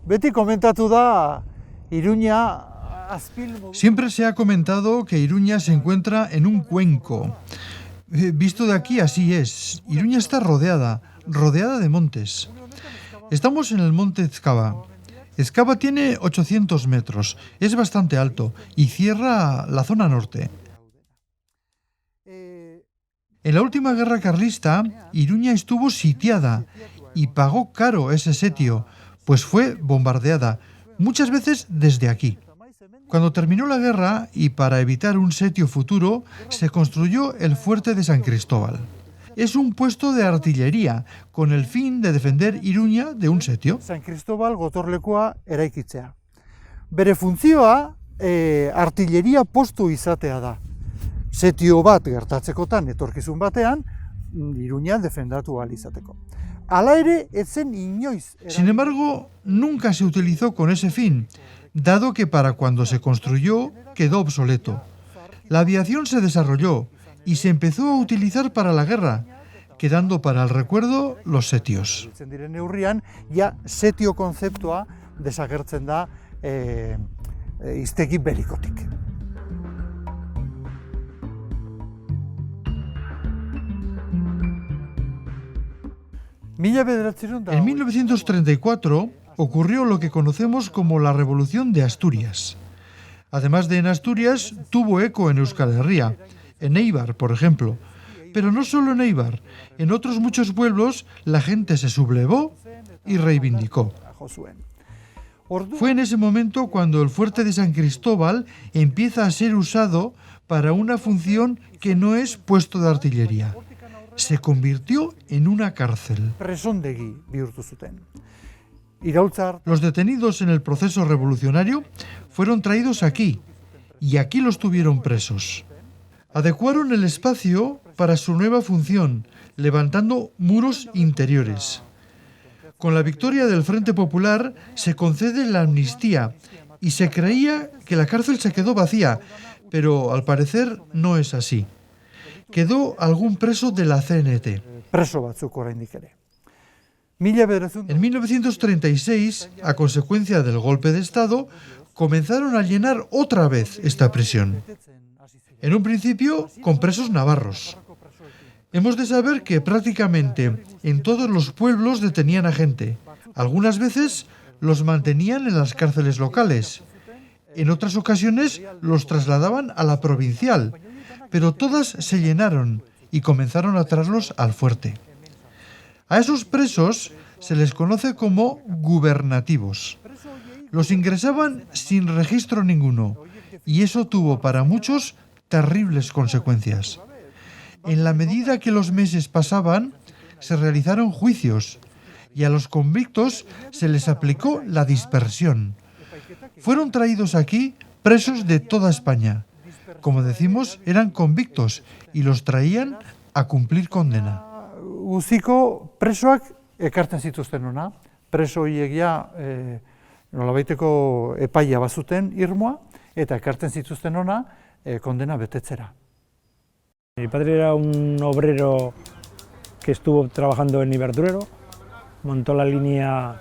Beti komentatu da Iruña. Siempre se ha comentado que Iruña se encuentra en un cuenco. Visto de aquí, así es. Iruña está rodeada de montes. Estamos en el monte Ezkaba. Ezkaba tiene 800 metros, es bastante alto y cierra la zona norte. En la última guerra carlista, Iruña estuvo sitiada y pagó caro ese sitio, pues fue bombardeada, muchas veces desde aquí. Cuando terminó la guerra, y para evitar un sitio futuro, se construyó el fuerte de San Cristóbal. Es un puesto de artillería, con el fin de defender Iruña de un sitio. San Cristóbal gotorlekua eraikitzea. Bere funtzioa artilleria postu izatea da. Setio bat gertatzekotan etorkizun batean, Iruña defendatu ahal izateko. Hala ere, ez zen inoiz. Sin embargo, nunca se utilizó con ese fin, dado que para cuando se construyó quedó obsoleto. La aviación se desarrolló y se empezó a utilizar para la guerra, quedando para el recuerdo los setios. Diren neurrian, ja setio kontzeptua desagertzen da hiztegi belikotik. En 1934 ocurrió lo que conocemos como la Revolución de Asturias. Además de en Asturias, tuvo eco en Euskal Herria, en Eibar, por ejemplo. Pero no solo en Eibar, en otros muchos pueblos la gente se sublevó y reivindicó. Fue en ese momento cuando el fuerte de San Cristóbal empieza a ser usado para una función que no es puesto de artillería. Se convirtió en una cárcel. Los detenidos en el proceso revolucionario fueron traídos aquí, y aquí los tuvieron presos. Adecuaron el espacio para su nueva función, levantando muros interiores. Con la victoria del Frente Popular se concede la amnistía, y se creía que la cárcel se quedó vacía, pero al parecer no es así. Quedó algún preso de la CNT. En 1936, a consecuencia del golpe de Estado, comenzaron a llenar otra vez esta prisión. En un principio, con presos navarros. Hemos de saber que prácticamente en todos los pueblos detenían a gente. Algunas veces los mantenían en las cárceles locales. En otras ocasiones los trasladaban a la provincial. Pero todas se llenaron y comenzaron a traerlos al fuerte. A esos presos se les conoce como gubernativos. Los ingresaban sin registro ninguno, y eso tuvo para muchos terribles consecuencias. En la medida que los meses pasaban, se realizaron juicios, y a los convictos se les aplicó la dispersión. Fueron traídos aquí presos de toda España. Como decimos, eran convictos y los traían a cumplir condena. Uziko presoak ekartzen zituzten hona, preso horiek ja nolabaiteko epaia bazuten irmoa, eta ekartzen zituzten hona kondena betetzera. Mi padre era un obrero que estuvo trabajando en Iberdrola, montó la línea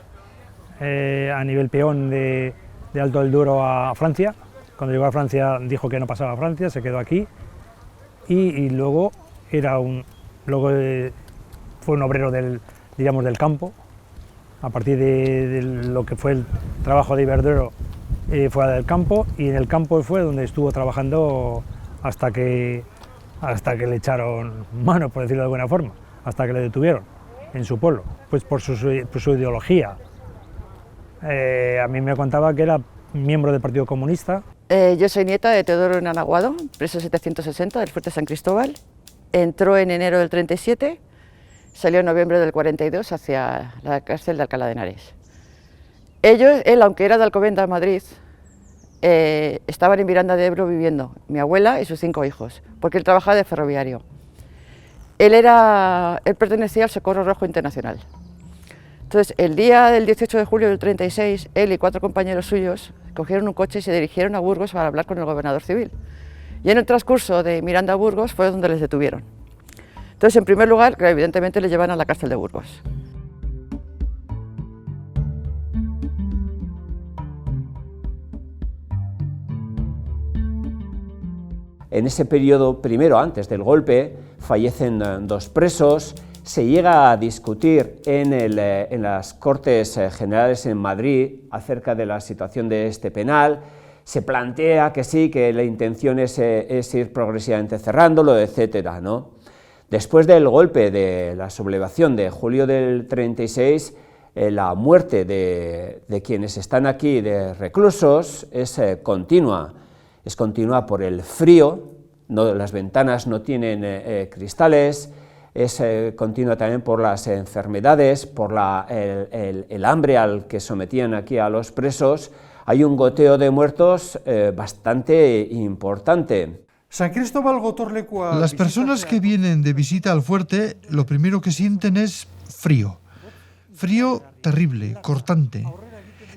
a nivel peón de Alto del Duero a Francia. Cuando llegó a Francia dijo que no pasaba a Francia, se quedó aquí y luego fue un obrero del campo. A partir de lo que fue el trabajo de Iberdrola fue del campo, y en el campo fue donde estuvo trabajando hasta que le echaron mano, por decirlo de alguna forma, hasta que le detuvieron en su pueblo, pues por su ideología. A mí me contaba que era miembro del Partido Comunista. Yo soy nieta de Teodoro Nanaguado, preso 760 del Fuerte San Cristóbal. Entró en enero del 37, salió en noviembre del 42 hacia la cárcel de Alcalá de Henares. Él, aunque era de Alcobendas, Madrid, estaban en Miranda de Ebro viviendo, mi abuela y sus 5 hijos, porque él trabajaba de ferroviario. Él pertenecía al Socorro Rojo Internacional. Entonces, el día del 18 de julio del 36, él y 4 compañeros suyos cogieron un coche y se dirigieron a Burgos para hablar con el gobernador civil. Y en el transcurso de Miranda a Burgos fue donde les detuvieron. Entonces, en primer lugar, evidentemente les llevan a la cárcel de Burgos. En ese periodo, primero antes del golpe, fallecen 2 presos, se llega a discutir en las Cortes Generales en Madrid acerca de la situación de este penal, se plantea que sí, que la intención es ir progresivamente cerrándolo, etcétera, ¿no? Después del golpe de la sublevación de julio del 36, la muerte de quienes están aquí de reclusos es continua por el frío, las ventanas no tienen cristales, es continua también por las enfermedades, por el hambre al que sometían aquí a los presos. Hay un goteo de muertos bastante importante. San Cristóbal gotorlekua... Las personas que vienen de visita al fuerte, lo primero que sienten es frío. Frío terrible, cortante.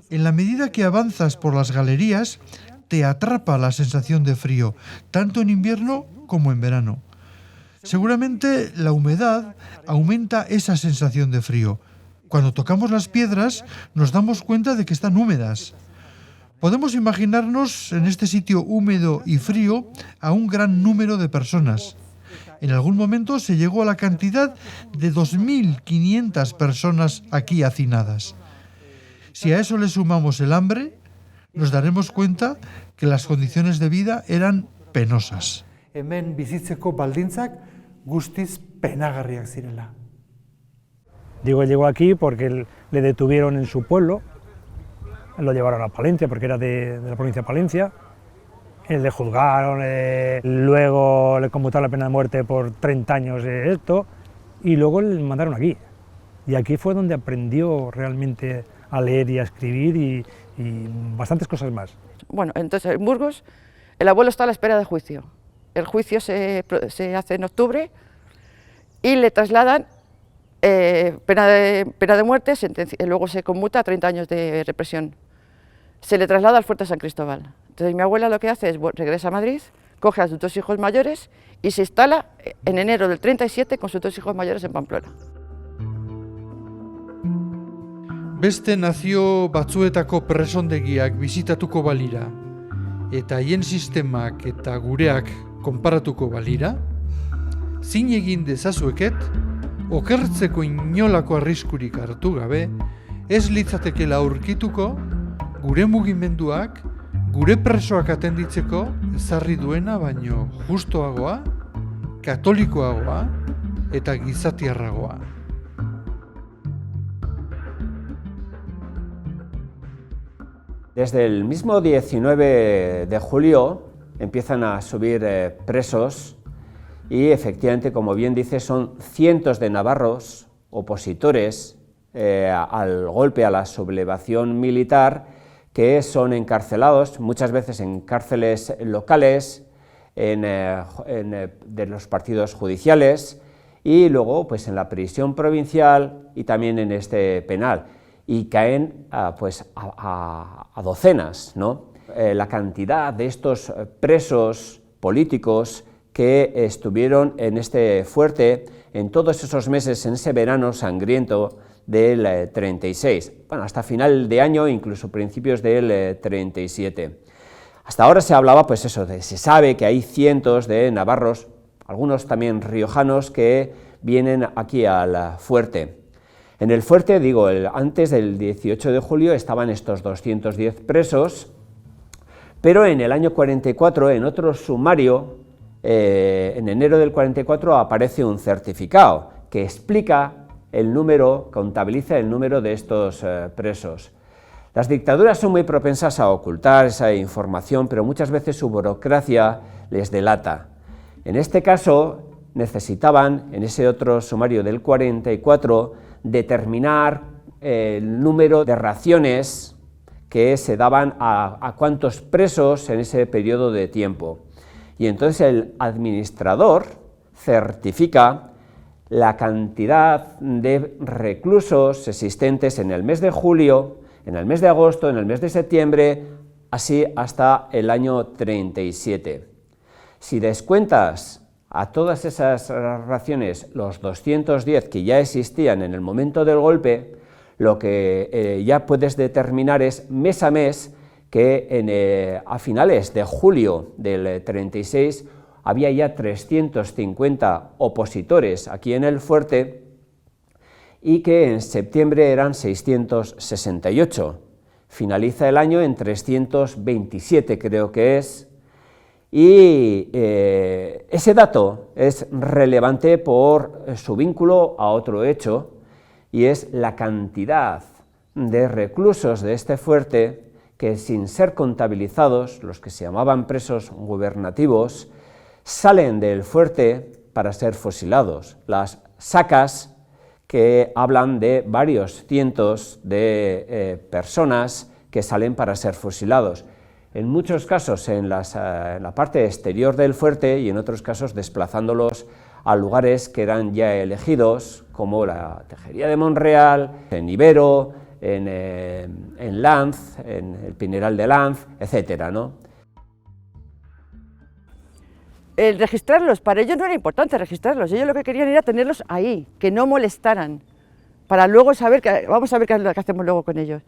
En la medida que avanzas por las galerías, te atrapa la sensación de frío, tanto en invierno como en verano. Seguramente la humedad aumenta esa sensación de frío. Cuando tocamos las piedras, nos damos cuenta de que están húmedas. Podemos imaginarnos en este sitio húmedo y frío a un gran número de personas. En algún momento se llegó a la cantidad de 2.500 personas aquí hacinadas. Si a eso le sumamos el hambre, nos daremos cuenta que las condiciones de vida eran penosas. Hemen bizitzeko baldintzak guztiz penagarriak zirela. Digo, llegó aquí porque le detuvieron en su pueblo, lo llevaron a Palencia porque era de la provincia de Palencia, le juzgaron, luego le conmutaron la pena de muerte por 30 años de esto y luego le mandaron aquí. Y aquí fue donde aprendió realmente a leer y a escribir y bastantes cosas más. Bueno, entonces en Burgos el abuelo está a la espera del juicio. El juicio se hace en octubre y le trasladan pena de muerte, luego se conmuta a 30 años de represión. Se le traslada al fuerte San Cristóbal. Entonces mi abuela lo que hace es regresa a Madrid, coge a sus 2 hijos mayores y se instala en enero del 37 con sus 2 hijos mayores en Pamplona. Beste nazio batzuetako presondegiak bisitatuko balira, eta haien sistemak eta gureak konparatuko balira, zin egin dezazueket, okertzeko inolako arriskurik hartu gabe, ez litzatekeela aurkituko, gure mugimenduak, gure presoak atenditzeko ezarri duena baino justoagoa, katolikoagoa eta gizatiarragoa. Desde el mismo 19 de julio empiezan a subir presos y efectivamente, como bien dice, son cientos de navarros opositores al golpe, a la sublevación militar, que son encarcelados, muchas veces en cárceles locales, de los partidos judiciales y luego pues, en la prisión provincial y también en este penal. Y caen a docenas, ¿no? La cantidad de estos presos políticos que estuvieron en este fuerte en todos esos meses, en ese verano sangriento del 36, bueno, hasta final de año, incluso principios del 37. Hasta ahora se hablaba, pues eso, se sabe que hay cientos de navarros, algunos también riojanos, que vienen aquí al fuerte. En el fuerte, digo, antes del 18 de julio estaban estos 210 presos, pero en el año 44, en otro sumario, en enero del 44, aparece un certificado que explica el número, contabiliza el número de estos presos. Las dictaduras son muy propensas a ocultar esa información, pero muchas veces su burocracia les delata. En este caso, necesitaban, en ese otro sumario del 44, determinar el número de raciones que se daban a cuántos presos en ese periodo de tiempo. Y entonces el administrador certifica la cantidad de reclusos existentes en el mes de julio, en el mes de agosto, en el mes de septiembre, así hasta el año 37. Si descuentas a todas esas raciones los 210 que ya existían en el momento del golpe, lo que ya puedes determinar es mes a mes que a finales de julio del 36 había ya 350 opositores aquí en el fuerte y que en septiembre eran 668. Finaliza el año en 327, creo que es, y ese dato es relevante por su vínculo a otro hecho, y es la cantidad de reclusos de este fuerte que, sin ser contabilizados, los que se llamaban presos gubernativos, salen del fuerte para ser fusilados. Las sacas, que hablan de varios cientos de personas que salen para ser fusilados. En muchos casos en la parte exterior del fuerte y en otros casos desplazándolos a lugares que eran ya elegidos, como la Tejería de Monreal, en Ibero, en Lanz, en el Pineral de Lanz, etcétera, ¿no? El registrarlos, para ellos no era importante registrarlos, ellos lo que querían era tenerlos ahí, que no molestaran, para luego saber, vamos a ver qué es lo que hacemos luego con ellos.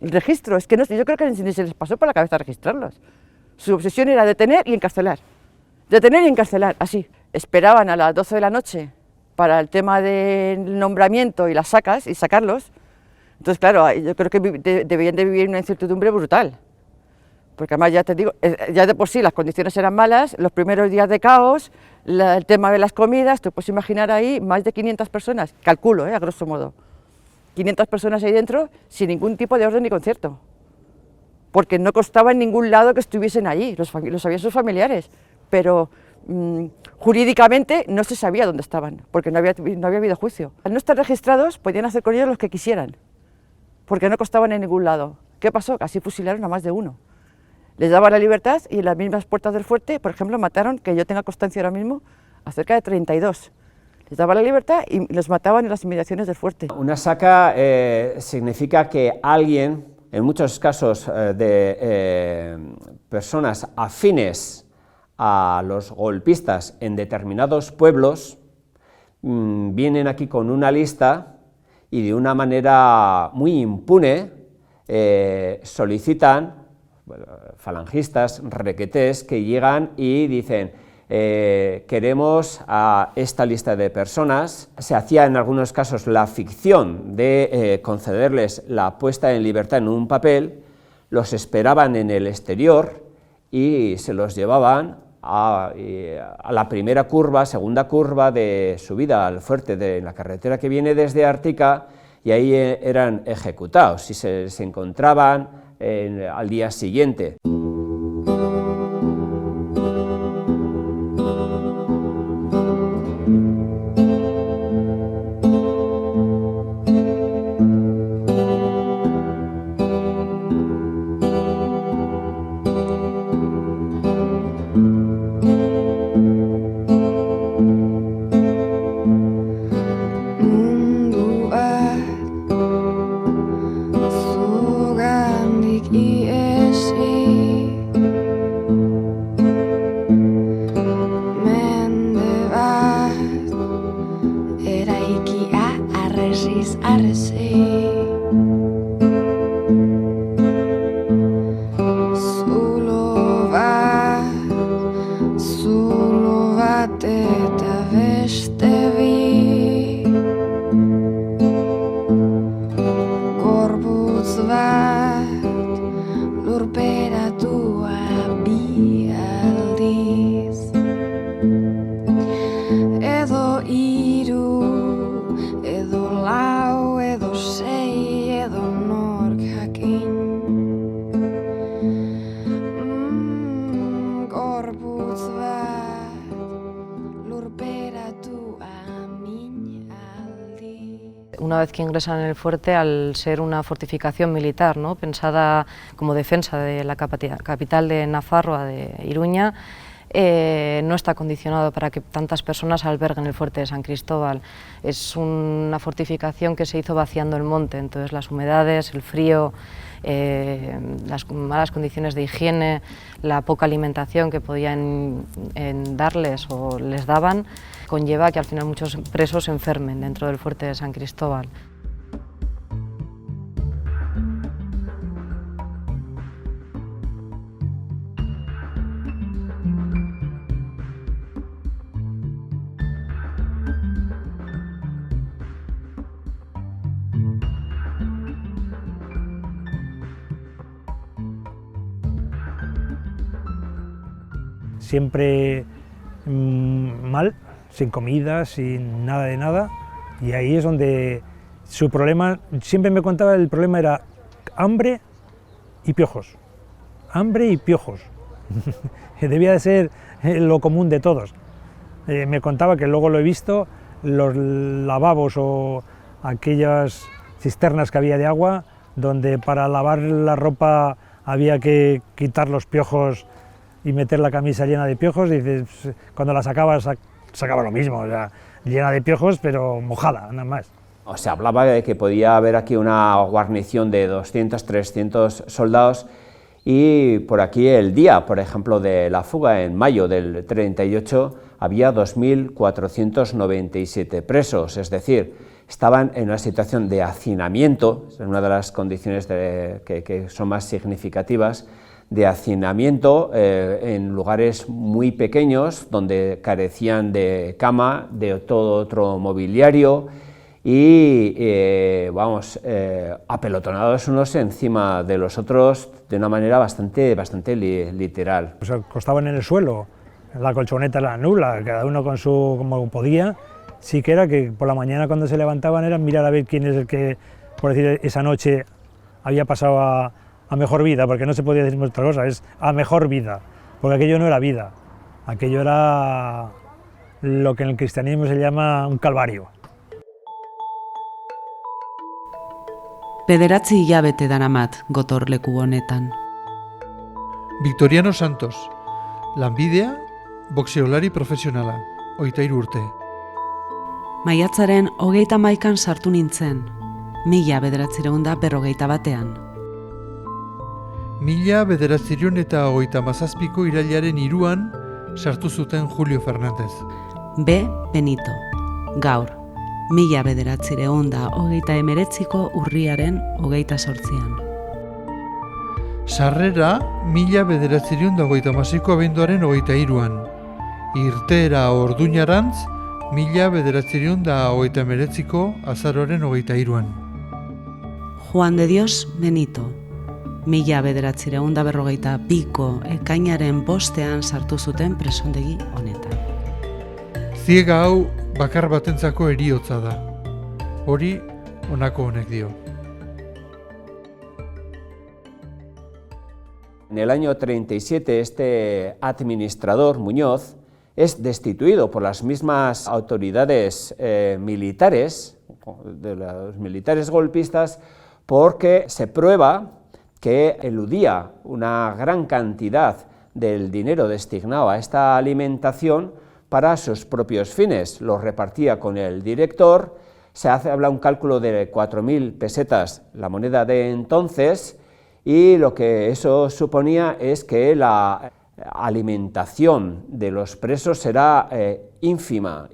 El registro, es que no, yo creo que ni se les pasó por la cabeza registrarlos. Su obsesión era detener y encarcelar, así. Esperaban a las 12 de la noche para el tema del nombramiento y las sacas, y sacarlos. Entonces, claro, yo creo que debían de vivir una incertidumbre brutal. Porque además, ya te digo, ya de por sí las condiciones eran malas, los primeros días de caos, el tema de las comidas, te puedes imaginar ahí más de 500 personas, calculo, a grosso modo, 500 personas ahí dentro sin ningún tipo de orden ni concierto, porque no constaba en ningún lado que estuviesen allí, los sabían sus familiares, pero jurídicamente no se sabía dónde estaban, porque no había habido juicio. Al no estar registrados, podían hacer con ellos lo que quisieran, porque no constaban en ningún lado. ¿Qué pasó? Así fusilaron a más de uno. Les daban la libertad y en las mismas puertas del fuerte, por ejemplo, mataron, que yo tenga constancia ahora mismo, a cerca de 32. Les daban la libertad y los mataban en las inmediaciones del fuerte. Una saca significa que alguien, en muchos casos de personas afines a los golpistas en determinados pueblos, vienen aquí con una lista y de una manera muy impune solicitan, falangistas, requetés, que llegan y dicen queremos a esta lista de personas. Se hacía en algunos casos la ficción de concederles la puesta en libertad en un papel, los esperaban en el exterior y se los llevaban a la primera curva, segunda curva de subida al fuerte de la carretera que viene desde Ártica, y ahí eran ejecutados y se encontraban al día siguiente. Una vez que ingresan en el fuerte, al ser una fortificación militar, ¿no?, pensada como defensa de la capital de Nafarroa, de Iruña, no está condicionado para que tantas personas alberguen el fuerte de San Cristóbal. Es una fortificación que se hizo vaciando el monte, entonces las humedades, el frío, las malas condiciones de higiene, la poca alimentación que podían darles o les daban, conlleva que al final muchos presos se enfermen dentro del fuerte de San Cristóbal. siempre mal, sin comida, sin nada de nada, y ahí es donde su problema, siempre me contaba, el problema era hambre y piojos. Hambre y piojos. Debía de ser lo común de todos. Me contaba, que luego lo he visto, los lavabos o aquellas cisternas que había de agua, donde para lavar la ropa había que quitar los piojos y meter la camisa llena de piojos, y dices, cuando la sacabas, sacaba lo mismo, o sea, llena de piojos, pero mojada, nada más. O sea, hablaba de que podía haber aquí una guarnición de 200, 300 soldados, y por aquí el día, por ejemplo, de la fuga en mayo del 38, había 2.497 presos, es decir, estaban en una situación de hacinamiento, es una de las condiciones que son más significativas, de hacinamiento en lugares muy pequeños, donde carecían de cama, de todo otro mobiliario, y apelotonados unos encima de los otros de una manera bastante literal. Pues acostaban en el suelo, la colchoneta era nula, cada uno con su como podía. Sí que era que por la mañana, cuando se levantaban, era mirar a ver quién es el que, por decir, esa noche había pasado a mejor vida, porque no se podía decir otra cosa, es a mejor vida, porque aquello no era vida, aquello era lo que en el cristianismo se llama un calvario. Bederatzi hilabete daramat gotorleku honetan. Victoriano Santos, lanbidea, boxeolari profesionala, 23 urte. Maiatzaren 31an sartu nintzen, 1941 1937ko irailaren 3an sartu zuten Julio Fernández. B. Benito, gaur, 1939ko urriaren 28an. Sarrera 1936ko abenduaren 23an. Irteera Orduñarantz 1939ko azaroaren 23an. Juan de Dios Benito, 1942ko ekainaren 5ean sartu zuten presondegi honetan. Ziega hau bakar batentzako heriotza da. Hori honako honek dio. En el año 37, este administrador, Muñoz, es destituido por las mismas autoridades militares, de los militares golpistas, porque se prueba que eludía una gran cantidad del dinero destinado a esta alimentación para sus propios fines. Lo repartía con el director, habla un cálculo de 4.000 pesetas, la moneda de entonces, y lo que eso suponía es que la alimentación de los presos era ínfima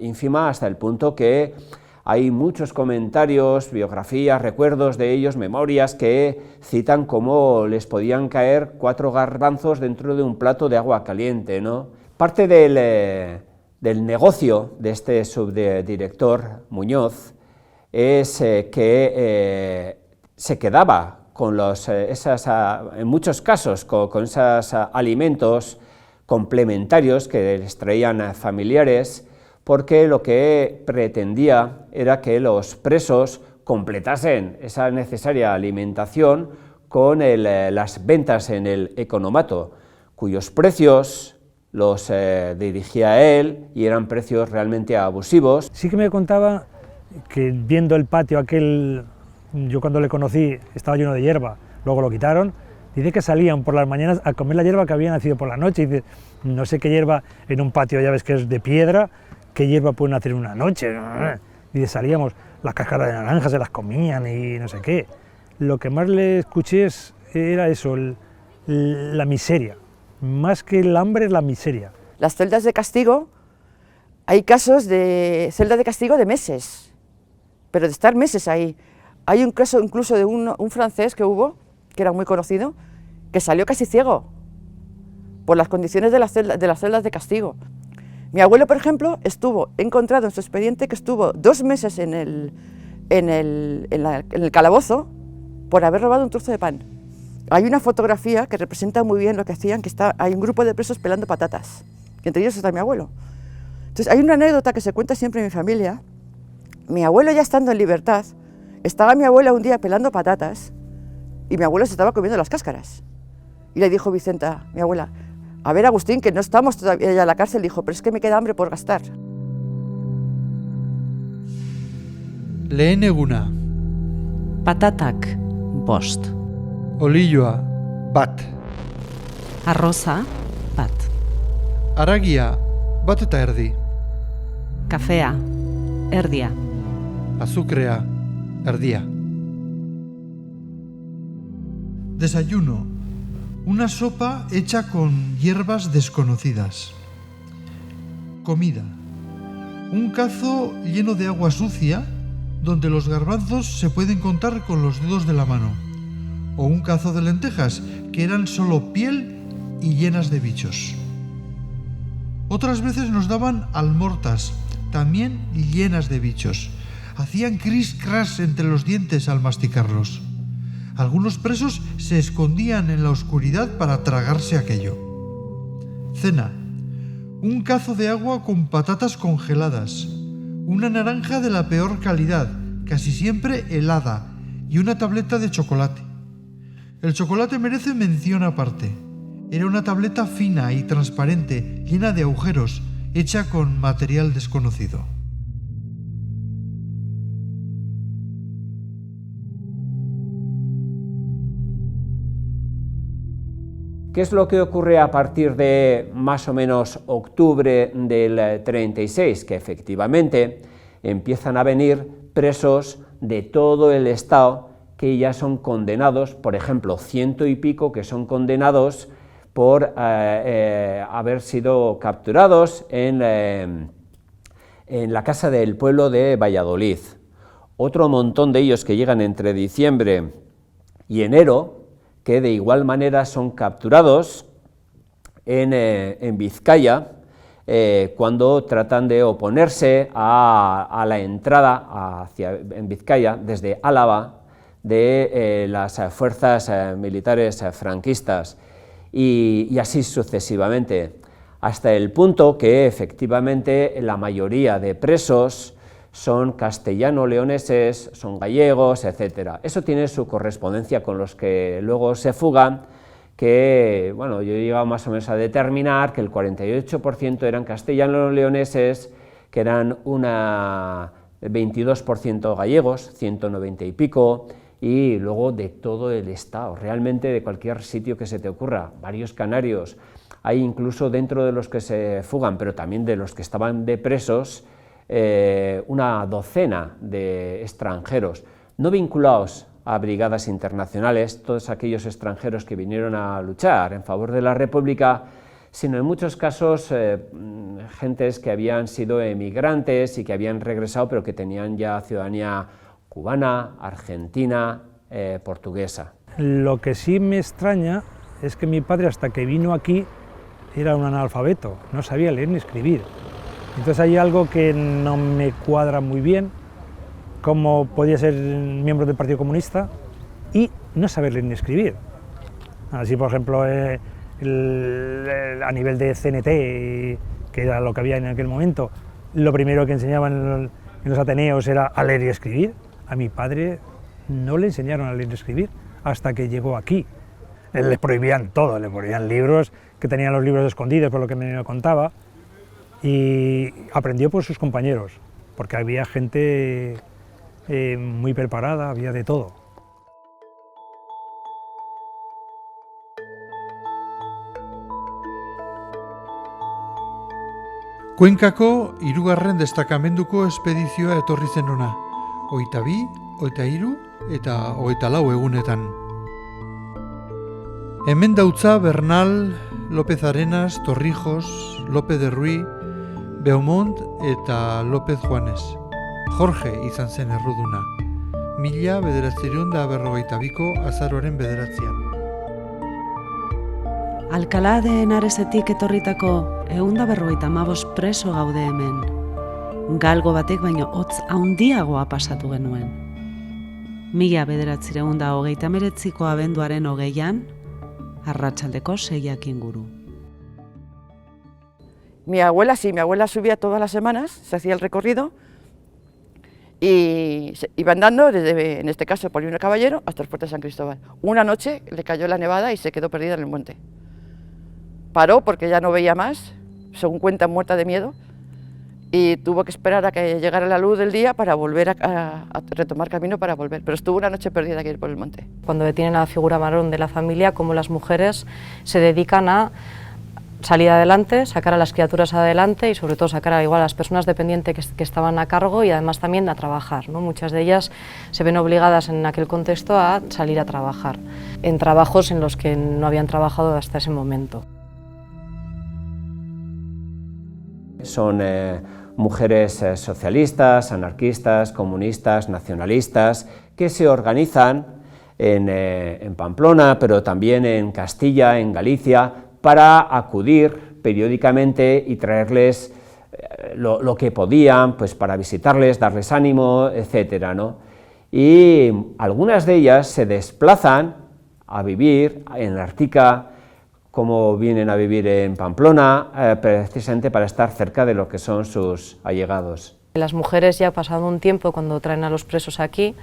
hasta el punto que hay muchos comentarios, biografías, recuerdos de ellos, memorias que citan cómo les podían caer 4 garbanzos dentro de un plato de agua caliente, ¿no? Parte del negocio de este subdirector Muñoz es que se quedaba con en muchos casos, con esos alimentos complementarios que les traían familiares, porque lo que pretendía era que los presos completasen esa necesaria alimentación con las ventas en el economato, cuyos precios los dirigía él y eran precios realmente abusivos. Sí que me contaba que viendo el patio aquel, yo cuando le conocí estaba lleno de hierba, luego lo quitaron, dice que salían por las mañanas a comer la hierba que había nacido por la noche, y dice, no sé qué hierba en un patio, ya ves que es de piedra, qué hierba pueden hacer en una noche, dice, salíamos, las cáscaras de naranjas se las comían y no sé qué. Lo que más le escuché era eso, la miseria, más que el hambre, la miseria. Las celdas de castigo, hay casos de celdas de castigo de meses, pero de estar meses ahí. Hay un caso incluso de un francés que hubo, que era muy conocido, que salió casi ciego por las condiciones de las celdas de castigo. Mi abuelo, por ejemplo, estuvo encontrado en su expediente que estuvo 2 meses en el calabozo por haber robado un trozo de pan. Hay una fotografía que representa muy bien lo que hacían, que hay un grupo de presos pelando patatas. que entre ellos está mi abuelo. Entonces hay una anécdota que se cuenta siempre en mi familia. Mi abuelo, ya estando en libertad, estaba mi abuela un día pelando patatas y mi abuelo se estaba comiendo las cáscaras. Y le dijo Vicenta, mi abuela, a ver, Agustín, que no estamos todavía en la cárcel, dijo, pero es que me queda hambre por gastar. Lehen eguna. Patatak, bost. Olioa, bat. Arroza, bat. Haragia, bat eta erdi. Kafea, erdia. Azukrea, erdia. Desayuno. Una sopa hecha con hierbas desconocidas. Comida. Un cazo lleno de agua sucia, donde los garbanzos se pueden contar con los dedos de la mano. O un cazo de lentejas, que eran solo piel y llenas de bichos. Otras veces nos daban almortas, también llenas de bichos. Hacían cris-cras entre los dientes al masticarlos. Algunos presos se escondían en la oscuridad para tragarse aquello. Cena. Un cazo de agua con patatas congeladas, una naranja de la peor calidad, casi siempre helada, y una tableta de chocolate. El chocolate merece mención aparte. Era una tableta fina y transparente, llena de agujeros, hecha con material desconocido. ¿Qué es lo que ocurre a partir de más o menos octubre del 36? Que efectivamente empiezan a venir presos de todo el Estado que ya son condenados, por ejemplo, 100 y pico que son condenados por haber sido capturados en la Casa del Pueblo de Valladolid. Otro montón de ellos que llegan entre diciembre y enero, que de igual manera son capturados en Vizcaya, cuando tratan de oponerse a la entrada en Vizcaya desde Álava de las fuerzas militares franquistas, y así sucesivamente, hasta el punto que efectivamente la mayoría de presos son castellano-leoneses, son gallegos, etc. Eso tiene su correspondencia con los que luego se fugan, que, bueno, yo he llegado más o menos a determinar que el 48% eran castellano-leoneses, que eran un 22% gallegos, 190 y pico, y luego de todo el Estado, realmente de cualquier sitio que se te ocurra, varios canarios. Hay incluso dentro de los que se fugan, pero también de los que estaban de presos, una docena de extranjeros, no vinculados a brigadas internacionales, todos aquellos extranjeros que vinieron a luchar en favor de la República, sino en muchos casos gentes que habían sido emigrantes y que habían regresado, pero que tenían ya ciudadanía cubana, argentina, portuguesa. Lo que sí me extraña es que mi padre, hasta que vino aquí, era un analfabeto, no sabía leer ni escribir. Entonces hay algo que no me cuadra muy bien, cómo podía ser miembro del Partido Comunista y no saber leer ni escribir. Así, por ejemplo, a nivel de CNT, que era lo que había en aquel momento, lo primero que enseñaban en los Ateneos era a leer y escribir. A mi padre no le enseñaron a leer y escribir hasta que llegó aquí. Les prohibían todo, le prohibían libros, que tenían los libros escondidos, por lo que me contaba, y aprendió por sus compañeros, porque había gente muy preparada, había de todo. Kuenkako hirugarren destakamenduko espedizioa etorri zen hona, 22, 23 eta 24 egunetan. Hemen dautza Bernal, López Arenas, Torrijos, López de Ruy, Beaumont eta López Juanes. Jorge izan zen erruduna, 1952ko azaroaren 9. Alcalá de Henaresetik etorritako 155 preso gaude hemen. Galgo batek baino hotz handiagoa pasatu genuen. 1939ko abenduaren 20an, arratsaldeko 6 inguru. Mi abuela sí, mi abuela subía todas las semanas, se hacía el recorrido y iba andando desde, en este caso, Polígono Caballero hasta el Fuerte de San Cristóbal. Una noche le cayó la nevada y se quedó perdida en el monte. Paró porque ya no veía más, según cuentan, muerta de miedo, y tuvo que esperar a que llegara la luz del día para volver a retomar camino para volver. Pero estuvo una noche perdida aquí por el monte. Cuando detienen a la figura varón de la familia, como las mujeres se dedican a salir adelante, sacar a las criaturas adelante y sobre todo sacar a igual a las personas dependientes que estaban a cargo y además también a trabajar, ¿no? Muchas de ellas se ven obligadas en aquel contexto a salir a trabajar, en trabajos en los que no habían trabajado hasta ese momento. Son mujeres socialistas, anarquistas, comunistas, nacionalistas, que se organizan en Pamplona, pero también en Castilla, en Galicia, para acudir periódicamente y traerles lo que podían, pues para visitarles, darles ánimo, etcétera, ¿no? Y algunas de ellas se desplazan a vivir en Artica, como vienen a vivir en Pamplona, precisamente para estar cerca de lo que son sus allegados. Las mujeres ya pasado un tiempo, cuando traen a los presos aquí,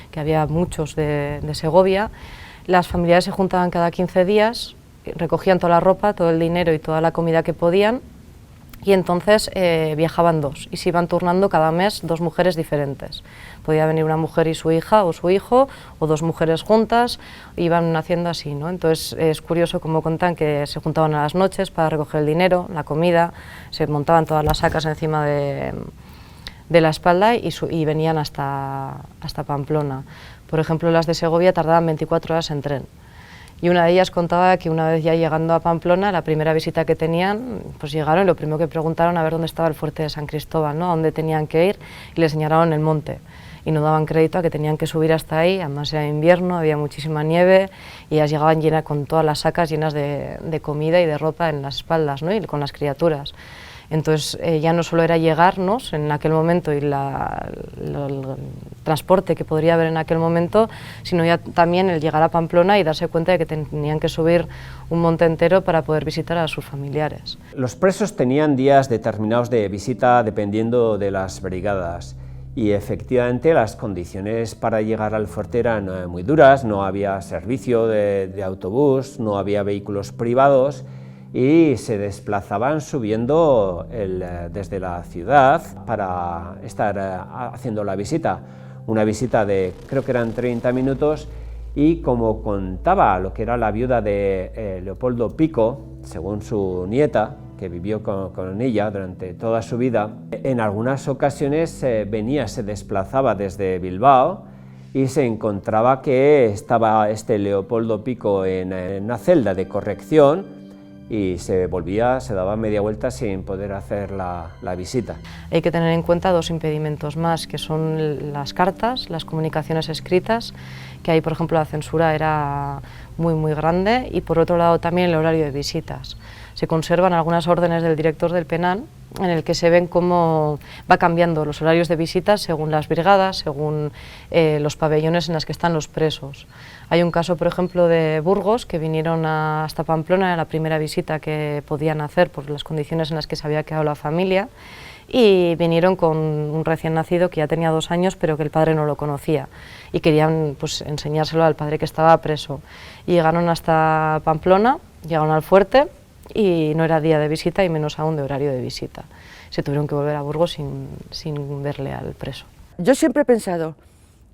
que había muchos de Segovia, las familiares se juntaban cada 15 días, recogían toda la ropa, todo el dinero y toda la comida que podían y entonces viajaban dos y se iban turnando cada mes dos mujeres diferentes. Podía venir una mujer y su hija o su hijo o dos mujeres juntas, iban haciendo así, ¿no? Entonces es curioso como cuentan que se juntaban a las noches para recoger el dinero, la comida, se montaban todas las sacas encima de la espalda y venían hasta Pamplona. Por ejemplo, las de Segovia tardaban 24 horas en tren. Y una de ellas contaba que una vez ya llegando a Pamplona, la primera visita que tenían, pues llegaron y lo primero que preguntaron a ver dónde estaba el Fuerte de San Cristóbal, ¿no? A dónde tenían que ir, y les señalaron el monte. Y no daban crédito a que tenían que subir hasta ahí, además era invierno, había muchísima nieve, y ellas llegaban llenas con todas las sacas llenas de comida y de ropa en las espaldas, ¿no? Y con las criaturas. Entonces ya no solo era llegarnos en aquel momento y el transporte que podría haber en aquel momento, sino ya también el llegar a Pamplona y darse cuenta de que tenían que subir un monte entero para poder visitar a sus familiares. Los presos tenían días determinados de visita dependiendo de las brigadas y efectivamente las condiciones para llegar al fuerte eran muy duras, no había servicio de autobús, no había vehículos privados, y se desplazaban subiendo desde la ciudad para estar haciendo la visita. Una visita de, creo que eran 30 minutos, y como contaba lo que era la viuda de Leopoldo Pico, según su nieta, que vivió con ella durante toda su vida, en algunas ocasiones se desplazaba desde Bilbao y se encontraba que estaba Leopoldo Pico en una celda de corrección, y se daba media vuelta sin poder hacer la visita. Hay que tener en cuenta dos impedimentos más, que son las cartas, las comunicaciones escritas, que ahí por ejemplo la censura era muy grande, y por otro lado también el horario de visitas. Se conservan algunas órdenes del director del penal en el que se ven cómo va cambiando los horarios de visitas según las brigadas, según los pabellones en los que están los presos. Hay un caso, por ejemplo, de Burgos, que vinieron hasta Pamplona, era la primera visita que podían hacer por las condiciones en las que se había quedado la familia, y vinieron con un recién nacido que ya tenía 2 años, pero que el padre no lo conocía, y querían pues enseñárselo al padre que estaba preso. Y llegaron hasta Pamplona, llegaron al fuerte, y no era día de visita y menos aún de horario de visita. Se tuvieron que volver a Burgos sin verle al preso. Yo siempre he pensado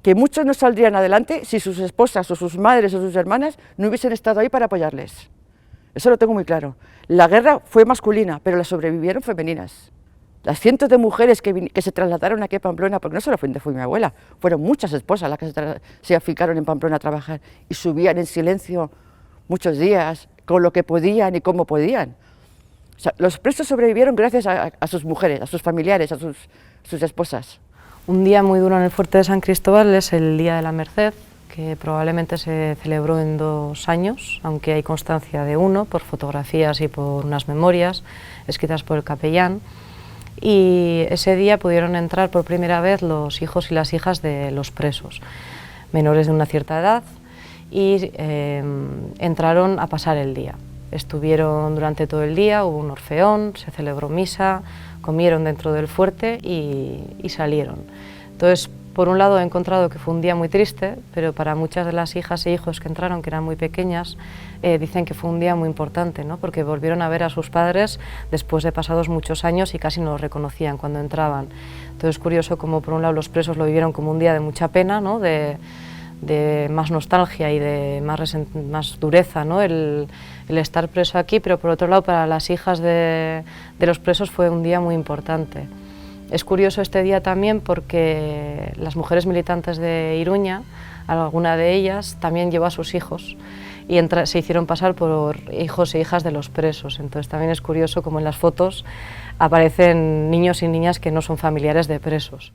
que muchos no saldrían adelante si sus esposas o sus madres o sus hermanas no hubiesen estado ahí para apoyarles. Eso lo tengo muy claro. La guerra fue masculina, pero las sobrevivieron femeninas. Las cientos de mujeres que se trasladaron aquí a Pamplona, porque no solamente fue mi abuela, fueron muchas esposas las que se afincaron en Pamplona a trabajar y subían en silencio muchos días, con lo que podían y cómo podían. O sea, los presos sobrevivieron gracias a sus mujeres, a sus familiares, a sus esposas. Un día muy duro en el Fuerte de San Cristóbal es el Día de la Merced, que probablemente se celebró en 2 años, aunque hay constancia de uno, por fotografías y por unas memorias escritas por el capellán. Y ese día pudieron entrar por primera vez los hijos y las hijas de los presos, menores de una cierta edad, y entraron a pasar el día. Estuvieron durante todo el día, hubo un orfeón, se celebró misa, comieron dentro del fuerte y salieron. Entonces, por un lado he encontrado que fue un día muy triste, pero para muchas de las hijas e hijos que entraron, que eran muy pequeñas, dicen que fue un día muy importante, ¿no? Porque volvieron a ver a sus padres después de pasados muchos años y casi no los reconocían cuando entraban. Entonces es curioso como por un lado los presos lo vivieron como un día de mucha pena, ¿no? de más nostalgia y de más dureza, ¿no? el estar preso aquí, pero por otro lado para las hijas de los presos fue un día muy importante. Es curioso este día también porque las mujeres militantes de Iruña, alguna de ellas también llevó a sus hijos y se hicieron pasar por hijos e hijas de los presos. Entonces también es curioso como en las fotos aparecen niños y niñas que no son familiares de presos.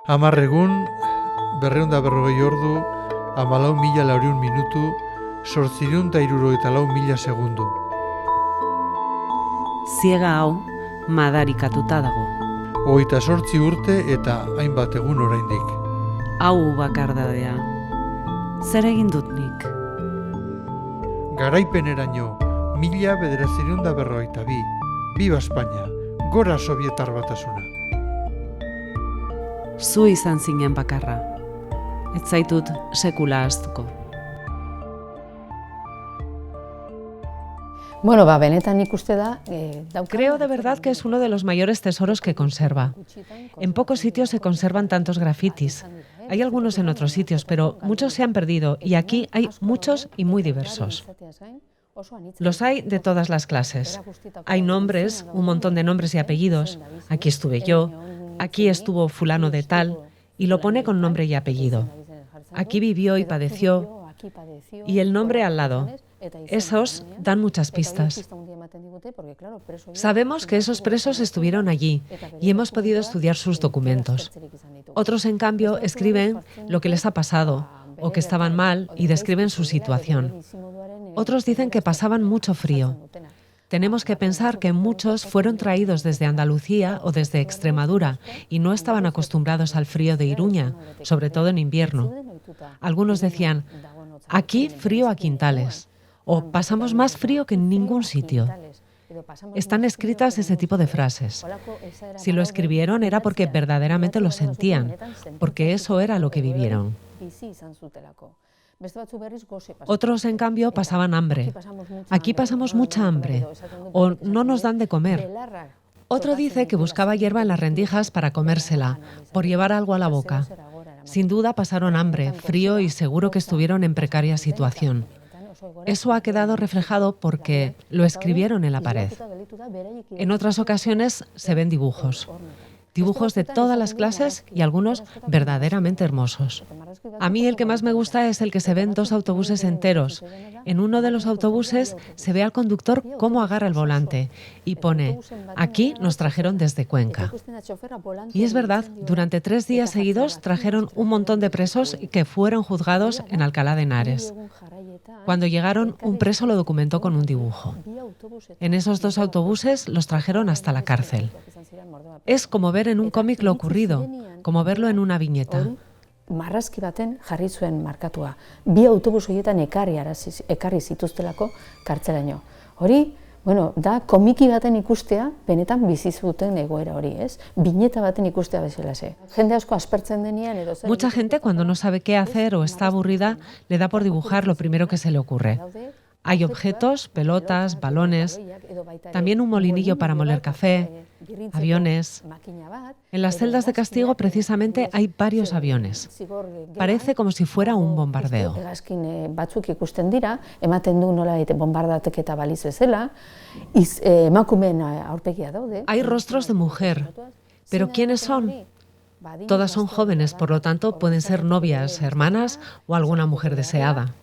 Hamar egun, 240 ordu, 14.000 minutu, 874.000 segundu. Ziega hau madarikatuta dago. 28 urte eta hainbat egun oraindik. Hau bakardadea. Zer egin dut nik? Garaipeneraino, 1942. Viva España, gora Sobietar Batasuna. Zu izan zinen bakarra. Ez zaitut sekula ahaztuko. Bueno, benetan ikuste da... Creo de verdad que es uno de los mayores tesoros que conserva. En pocos sitios se conservan tantos grafitis. Hay algunos en otros sitios, pero muchos se han perdido y aquí hay muchos y muy diversos. Los hay de todas las clases. Hay nombres, un montón de nombres y apellidos. Aquí estuve yo, aquí estuvo fulano de tal, y lo pone con nombre y apellido. Aquí vivió y padeció, y el nombre al lado. Esos dan muchas pistas. Sabemos que esos presos estuvieron allí y hemos podido estudiar sus documentos. Otros, en cambio, escriben lo que les ha pasado o que estaban mal y describen su situación. Otros dicen que pasaban mucho frío. Tenemos que pensar que muchos fueron traídos desde Andalucía o desde Extremadura y no estaban acostumbrados al frío de Iruña, sobre todo en invierno. Algunos decían, aquí frío a quintales, o pasamos más frío que en ningún sitio. Están escritas ese tipo de frases. Si lo escribieron era porque verdaderamente lo sentían, porque eso era lo que vivieron. Otros, en cambio, pasaban hambre. Aquí pasamos mucha hambre, o no nos dan de comer. Otro dice que buscaba hierba en las rendijas para comérsela, por llevar algo a la boca. Sin duda pasaron hambre, frío y seguro que estuvieron en precaria situación. Eso ha quedado reflejado porque lo escribieron en la pared. En otras ocasiones se ven dibujos. Dibujos de todas las clases y algunos verdaderamente hermosos. A mí el que más me gusta es el que se ven 2 autobuses enteros. En uno de los autobuses se ve al conductor cómo agarra el volante y pone, aquí nos trajeron desde Cuenca. Y es verdad, durante 3 días seguidos trajeron un montón de presos que fueron juzgados en Alcalá de Henares. Cuando llegaron, un preso lo documentó con un dibujo. En esos 2 autobuses los trajeron hasta la cárcel. Es como ver en un cómic lo ocurrido, como verlo en una viñeta. Marrazki baten jarri zuen markatua. 2 autobus horietan ekarri zituztelako kartzelaino. Hori, bueno, da komiki baten ikustea, benetan bizi zuten egoera hori, ez? Viñeta baten ikustea bezalaxe. Jende asko aspertzen denean edo zer... Mucha gente cuando no sabe qué hacer o está aburrida, le da por dibujar lo primero que se le ocurre. Hay objetos, pelotas, balones, también un molinillo para moler café, aviones. En las celdas de castigo precisamente hay varios aviones. Parece como si fuera un bombardeo. Batzuk ikusten dira, ematen du nolabait bonbardateketa baliz bezala, emakumeen aurpegia daude. Hay rostros de mujer, pero ¿quiénes son? Todas son jóvenes, por lo tanto pueden ser novias, hermanas o alguna mujer deseada.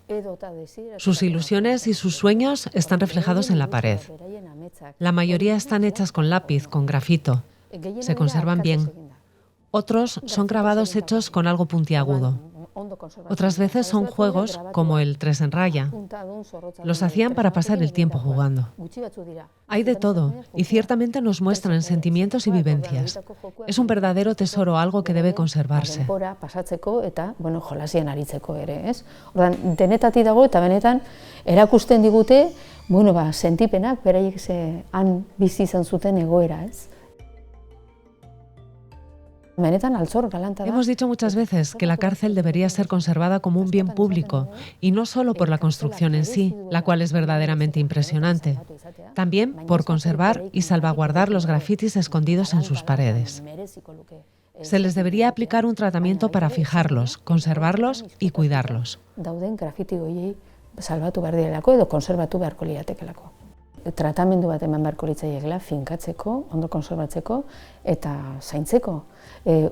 Sus ilusiones y sus sueños están reflejados en la pared. La mayoría están hechas con lápiz, con grafito. Se conservan bien. Otros son grabados hechos con algo puntiagudo. Otras veces son juegos como el 3 en raya. Los hacían para pasar el tiempo jugando. Hay de todo y ciertamente nos muestran sentimientos y vivencias. Es un verdadero tesoro, algo que debe conservarse. Denetatik dago eta benetan erakusten digute, sentipenak beraiek han bizi izan zuten egoera, ez? Hemos dicho muchas veces que la cárcel debería ser conservada como un bien público, y no solo por la construcción en sí, la cual es verdaderamente impresionante, también por conservar y salvaguardar los grafitis escondidos en sus paredes. Se les debería aplicar un tratamiento para fijarlos, conservarlos y cuidarlos. Dauden grafiti horiei salbatu behar direlako edo konserbatu beharko liratekelako. Tratamendu bat eman beharko litzaiekela finkatzeko, ondo konserbatzeko eta zaintzeko.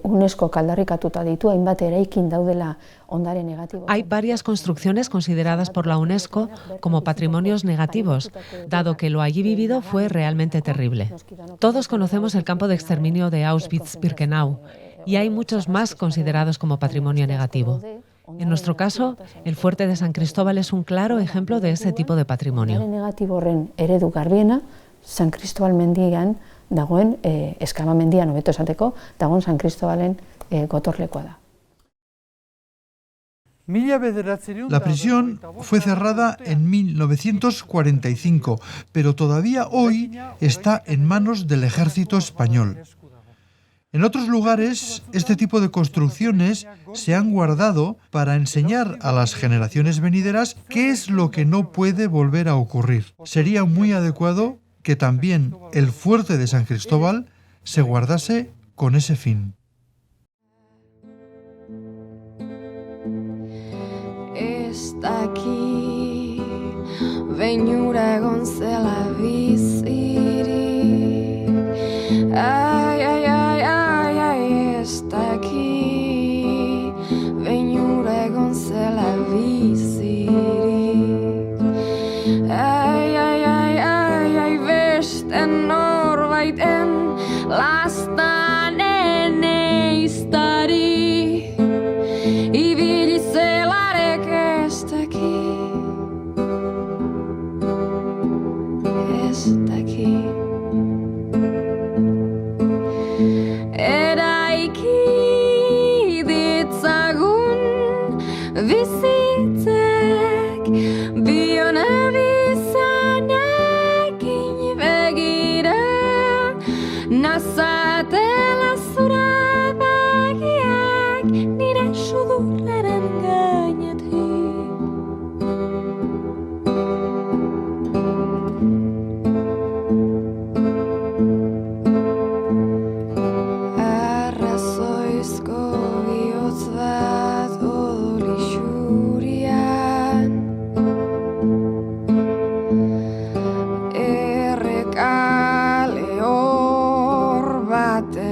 UNESCO aldarrikatuta ditu hainbat eraikin daudela ondare negatibo. Hay varias construcciones consideradas por la UNESCO como patrimonios negativos, dado que lo allí vivido fue realmente terrible. Todos conocemos el campo de exterminio de Auschwitz-Birkenau y hay muchos más considerados como patrimonio negativo. En nuestro caso, el fuerte de San Cristóbal es un claro ejemplo de ese tipo de patrimonio. Negatibo horren eredu garbiena, San Cristóbal mendian dagoen, Eskama mendian hobeto esateko, dagoen San Cristóbalen gotorlekoa da. La prisión fue cerrada en 1945, pero todavía hoy está en manos del ejército español. En otros lugares, este tipo de construcciones se han guardado para enseñar a las generaciones venideras qué es lo que no puede volver a ocurrir. Sería muy adecuado que también el fuerte de San Cristóbal se guardase con ese fin. Está aquí, veinura egon zela bizirik. Ai, ai, ai, ai, ai, está aquí, veinura egon zela bizirik. Ai, ai, ai, ai, ai, beste norbaiten lastanen eiztari. Ibili zelarek ez daki. Ez daki. Eraiki ditzagun bizitzek biona bizanekin begira nazatela zura begiak nire sudurraren gainetik. Arrazoizko bihotz bat odol isurian, errekale hor baten